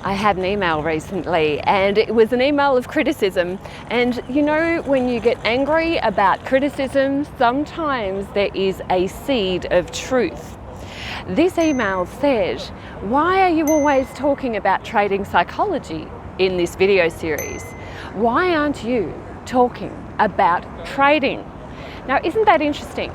I had an email recently and it was an email of criticism, and you know, when you get angry about criticism, sometimes there is a seed of truth. This email said, "Why are you always talking about trading psychology in this video series? Why aren't you talking about trading?" Now, isn't that interesting?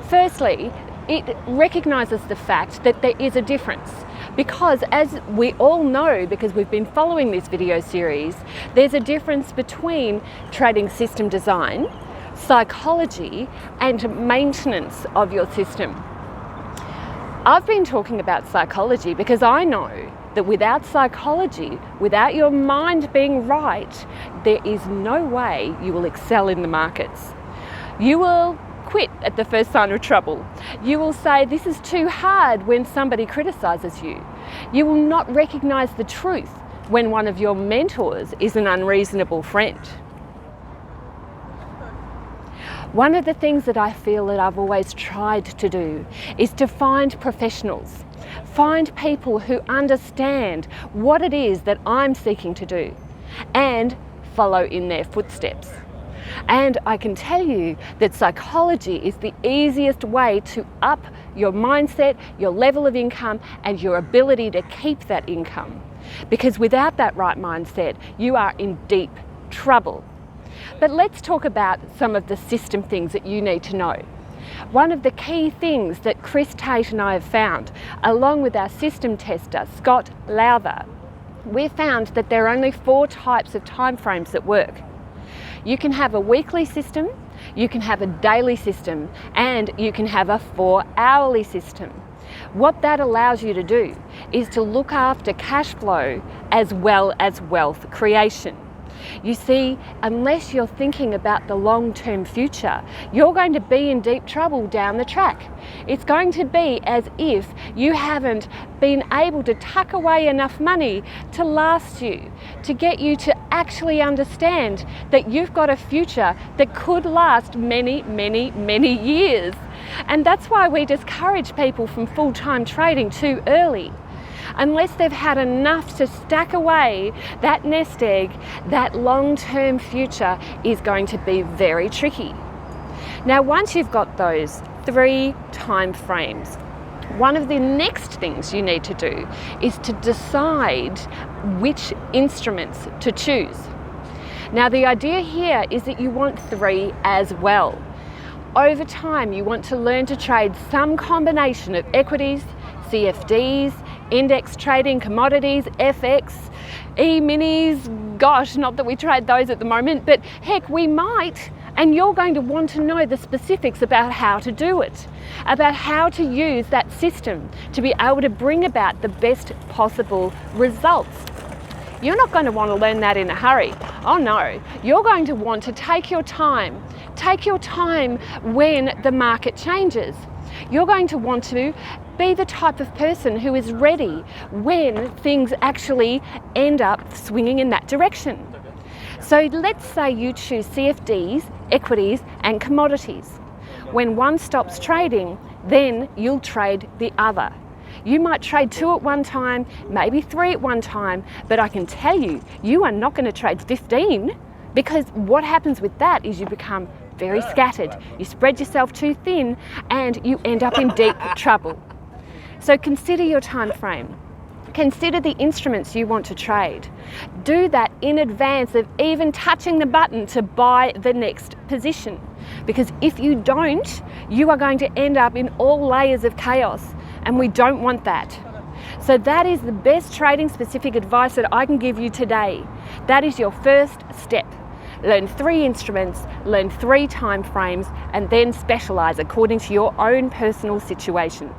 Firstly, it recognises the fact that there is a difference. Because as we all know, because we've been following this video series, there's a difference between trading system design, psychology, and maintenance of your system. I've been talking about psychology because I know that without psychology, without your mind being right, there is no way you will excel in the markets. You will quit at the first sign of trouble. You will say this is too hard when somebody criticises you. You will not recognise the truth when one of your mentors is an unreasonable friend. One of the things that I feel that I've always tried to do is to find professionals, find people who understand what it is that I'm seeking to do and follow in their footsteps. And I can tell you that psychology is the easiest way to up your mindset, your level of income, and your ability to keep that income. Because without that right mindset, you are in deep trouble. But let's talk about some of the system things that you need to know. One of the key things that Chris Tate and I have found, along with our system tester, Scott Lowther, we've found that there are only 4 types of timeframes that work. You can have a weekly system, you can have a daily system, and you can have a 4-hourly system. What that allows you to do is to look after cash flow as well as wealth creation. You see, unless you're thinking about the long-term future, you're going to be in deep trouble down the track. It's going to be as if you haven't been able to tuck away enough money to last you, to get you to actually understand that you've got a future that could last many, many, many years. And that's why we discourage people from full-time trading too early. Unless they've had enough to stack away that nest egg, that long-term future is going to be very tricky. Now, once you've got those 3 time frames, one of the next things you need to do is to decide which instruments to choose. Now, the idea here is that you want 3 as well. Over time, you want to learn to trade some combination of equities, CFDs, index trading, commodities, FX, E-minis. Gosh, not that we trade those at the moment, but heck, we might. And you're going to want to know the specifics about how to do it, about how to use that system to be able to bring about the best possible results. You're not going to want to learn that in a hurry. Oh no, you're going to want to take your time. Take your time when the market changes. You're going to want to be the type of person who is ready when things actually end up swinging in that direction. So let's say you choose CFDs, equities, and commodities. When one stops trading, then you'll trade the other. You might trade 2 at one time, maybe 3 at one time, but I can tell you, you are not going to trade 15, because what happens with that is you become very scattered. You spread yourself too thin and you end up in deep trouble. So consider your time frame. Consider the instruments you want to trade. Do that in advance of even touching the button to buy the next position. Because if you don't, you are going to end up in all layers of chaos, and we don't want that. So that is the best trading specific advice that I can give you today. That is your first step. Learn 3 instruments, learn 3 time frames, and then specialize according to your own personal situation.